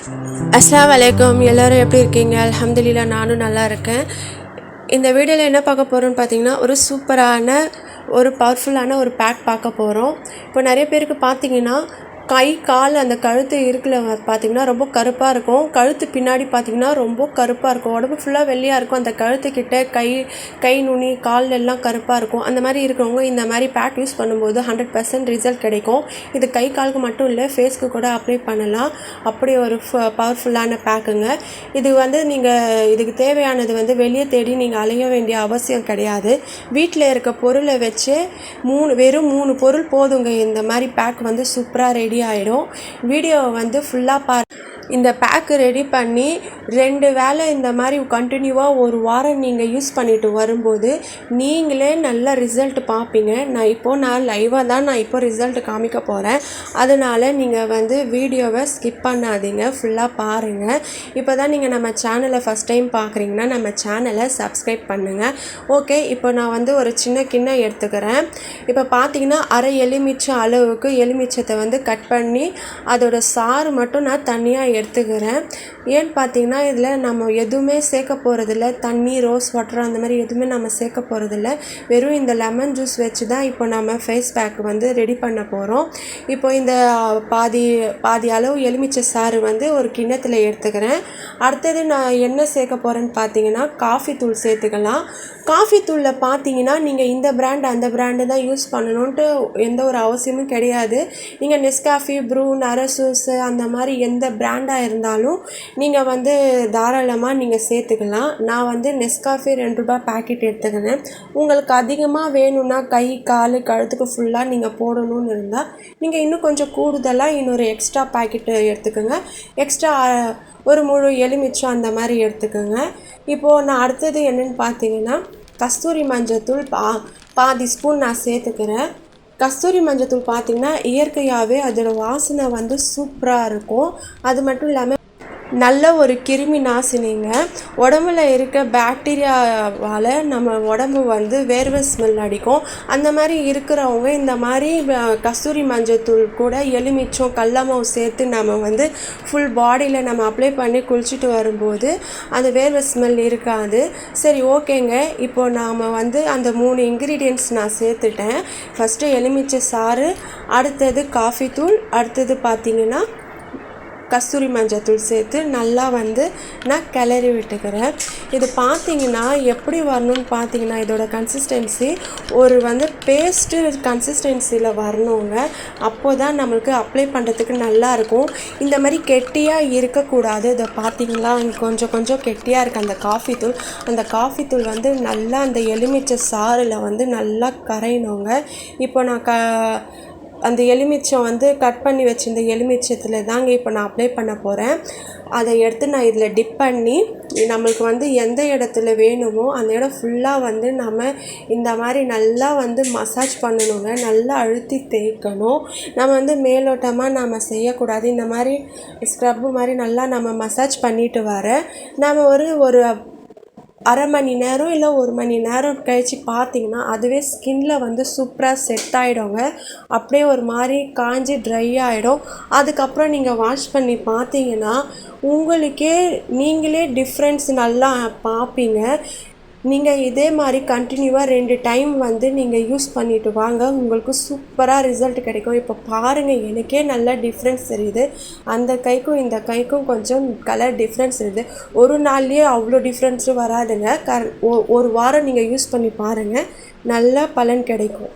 அஸ்ஸலாமு அலைக்கும். எல்லோரும் எப்படி இருக்கீங்க? அல்ஹம்துலில்லாஹ் நானும் நல்லா இருக்கேன். இந்த வீடியோவில் என்ன பார்க்க போகிறோன்னு பார்த்தீங்கன்னா, ஒரு சூப்பரான ஒரு பவர்ஃபுல்லான ஒரு பேக் பார்க்க போகிறோம். இப்போ நிறைய பேருக்கு பார்த்தீங்கன்னா கை கால் அந்த கழுத்து இருக்குல பார்த்திங்கன்னா ரொம்ப கருப்பாக இருக்கும். கழுத்து பின்னாடி பார்த்திங்கன்னா ரொம்ப கருப்பாக இருக்கும். உடம்பு ஃபுல்லாக வெள்ளையாக இருக்கும். அந்த கழுத்துக்கிட்ட கை நுனி கால் எல்லாம் கருப்பாக இருக்கும். அந்த மாதிரி இருக்கிறவங்க இந்த மாதிரி பேக் யூஸ் பண்ணும்போது 100% ரிசல்ட் கிடைக்கும். இது கை காலுக்கு மட்டும் இல்லை, ஃபேஸ்க்கு கூட அப்ளை பண்ணலாம். அப்படி ஒரு பவர்ஃபுல்லான பேக்குங்க. இது நீங்கள் இதுக்கு தேவையானது வெளியே தேடி நீங்கள் அலைய வேண்டிய அவசியம் கிடையாது. வீட்டில் இருக்க பொருளை வச்சு வெறும் 3 பொருள் போதுங்க. இந்த மாதிரி பேக் சூப்பராக ரெடி ஆகிடும். வீடியோவை ஃபுல்லாக இந்த பேக்கு ரெடி பண்ணி 2 வேளை இந்த மாதிரி கண்டினியூவாக ஒரு வாரம் நீங்கள் யூஸ் பண்ணிட்டு வரும்போது நீங்களே நல்ல ரிசல்ட் பார்ப்பீங்க. நான் லைவாக தான் ரிசல்ட் காமிக்க போகிறேன். அதனால் நீங்கள் வீடியோவை ஸ்கிப் பண்ணாதீங்க, ஃபுல்லாக பாருங்கள். இப்போ தான் நீங்கள் நம்ம சேனலை ஃபஸ்ட் டைம் பார்க்குறீங்கன்னா நம்ம சேனலை சப்ஸ்கிரைப் பண்ணுங்கள். ஓகே, இப்போ நான் ஒரு சின்ன கிண்ணம் எடுத்துக்கிறேன். இப்போ பார்த்தீங்கன்னா அரை எலுமிச்சம் அளவுக்கு எலுமிச்சத்தை கட் பண்ணி அதோட சாறு மட்டும் நான் தனியாக எடுத்துக்கிறேன். ஏன்னு பார்த்தீங்கன்னா இதில் நம்ம எதுவுமே சேர்க்க போகிறதில்ல. தண்ணி, ரோஸ் வாட்டர் அந்த மாதிரி எதுவுமே நம்ம சேர்க்க போகிறதில்ல. வெறும் இந்த லெமன் ஜூஸ் வச்சு தான் இப்போ நம்ம ஃபேஸ் பேக் ரெடி பண்ண போகிறோம். இப்போ இந்த பாதி அளவு எலுமிச்சை சாறு ஒரு கிண்ணத்தில் எடுத்துக்கிறேன். அடுத்தது நான் என்ன சேர்க்க போகிறேன்னு பார்த்தீங்கன்னா காஃபி தூள் சேர்த்துக்கலாம். காஃபி தூளில் பார்த்தீங்கன்னா நீங்கள் இந்த பிராண்ட் அந்த பிராண்டு தான் யூஸ் பண்ணணுன்ட்டு எந்த ஒரு அவசியமும் கிடையாது. நீங்கள் நெஸ்காஃபி, ப்ரூ, நரசூஸ் அந்த மாதிரி எந்த பிராண்டாக இருந்தாலும் நீங்கள் தாராளமாக நீங்கள் சேர்த்துக்கலாம். நான் நெஸ்காஃபி 2 ரூபாய் பேக்கெட் எடுத்துக்கினேன். உங்களுக்கு அதிகமாக வேணும்னா கை கால் கழுத்துக்கு ஃபுல்லாக நீங்கள் போடணும்னு இருந்தால் நீங்கள் இன்னும் கொஞ்சம் கூடுதலாக இன்னொரு எக்ஸ்ட்ரா பேக்கெட்டு எடுத்துக்கோங்க. எக்ஸ்ட்ரா ஒரு முழு எலுமிச்சம் அந்த மாதிரி எடுத்துக்கோங்க. இப்போது நான் அடுத்தது என்னென்னு பார்த்தீங்கன்னா கஸ்தூரி மஞ்சத்தூள் பாதி ஸ்பூன் நான் சேர்த்துக்கிறேன். கஸ்தூரி மஞ்சத்தூள் பார்த்திங்கன்னா இயற்கையாகவே அதோடய வாசனை சூப்பராக இருக்கும். அது மட்டும் இல்லாமல் நல்ல ஒரு கிருமி நாசினிங்க. உடம்புல இருக்க பாக்டீரியாவால் நம்ம உடம்பு வேர்வை ஸ்மெல் அடிக்கும். அந்த மாதிரி இருக்கிறவங்க இந்த மாதிரி கஸ்தூரி மஞ்சத்தூள் கூட எலுமிச்சம், கடல மாவு சேர்த்து நம்ம ஃபுல் பாடியில் நம்ம அப்ளை பண்ணி குளிச்சுட்டு வரும்போது அந்த வேர்வை ஸ்மெல் இருக்காது. சரி, ஓகேங்க. இப்போது நாம் அந்த 3 இன்க்ரீடியன்ட்ஸ் நான் சேர்த்துட்டேன். ஃபஸ்ட்டு எலுமிச்சை சாறு, அடுத்தது காஃபி தூள், அடுத்தது பார்த்திங்கன்னா கஸ்தூரி மஞ்சத்தூள் சேர்த்து நல்லா நான் கிளறி விட்டுக்கிறேன். இது பார்த்திங்கன்னா எப்படி வரணும்னு பார்த்தீங்கன்னா இதோட கன்சிஸ்டன்சி ஒரு பேஸ்ட்டு கன்சிஸ்டன்சியில் வரணுங்க. அப்போ தான் நம்மளுக்கு அப்ளை பண்ணுறதுக்கு நல்லாயிருக்கும். இந்த மாதிரி கெட்டியாக இருக்கக்கூடாது. இதை பார்த்திங்களா கொஞ்சம் கொஞ்சம் கெட்டியாக இருக்குது அந்த காஃபி தூள். அந்த காஃபி தூள் நல்லா அந்த எலுமிச்சை சாறில் நல்லா கரையணுங்க. இப்போ நான் அந்த எலுமிச்சம் கட் பண்ணி வச்சிருந்த எலுமிச்சத்தில் தாங்க இப்போ நான் அப்ளை பண்ண போகிறேன். அதை எடுத்து நான் இதில் டிப் பண்ணி நம்மளுக்கு எந்த இடத்துல வேணுமோ அந்த இடம் ஃபுல்லாக நம்ம இந்த மாதிரி நல்லா மசாஜ் பண்ணணுங்க. நல்லா அழுத்தி தேய்க்கணும். நம்ம மேலோட்டமாக நம்ம செய்யக்கூடாது. இந்த மாதிரி ஸ்க்ரப்பு மாதிரி நல்லா நம்ம மசாஜ் பண்ணிட்டு நம்ம ஒரு அரை மணி நேரம் இல்லை 1 மணி நேரம் கழித்து பார்த்திங்கன்னா அதுவே ஸ்கின்னில் சூப்பராக செட் ஆகிடுங்க. அப்படியே ஒரு மாதிரி காஞ்சி ட்ரை ஆகிடும். அதுக்கப்புறம் நீங்கள் வாஷ் பண்ணி பார்த்தீங்கன்னா நீங்களே டிஃப்ரென்ஸ் நல்லா பார்ப்பீங்க. நீங்கள் இதே மாதிரி கண்டினியூவாக 2 டைம் நீங்கள் யூஸ் பண்ணிவிட்டு வாங்க. உங்களுக்கு சூப்பராக ரிசல்ட் கிடைக்கும். இப்போ பாருங்கள், எனக்கே நல்ல டிஃப்ரென்ஸ் தெரியுது. அந்த கைக்கும் இந்த கைக்கும் கொஞ்சம் கலர் டிஃப்ரென்ஸ் இருக்குது. ஒரு நாள்லேயே அவ்வளோ டிஃப்ரென்ஸும் வராதுங்க. ஒரு வாரம் நீங்கள் யூஸ் பண்ணி பாருங்கள், நல்ல பலன் கிடைக்கும்.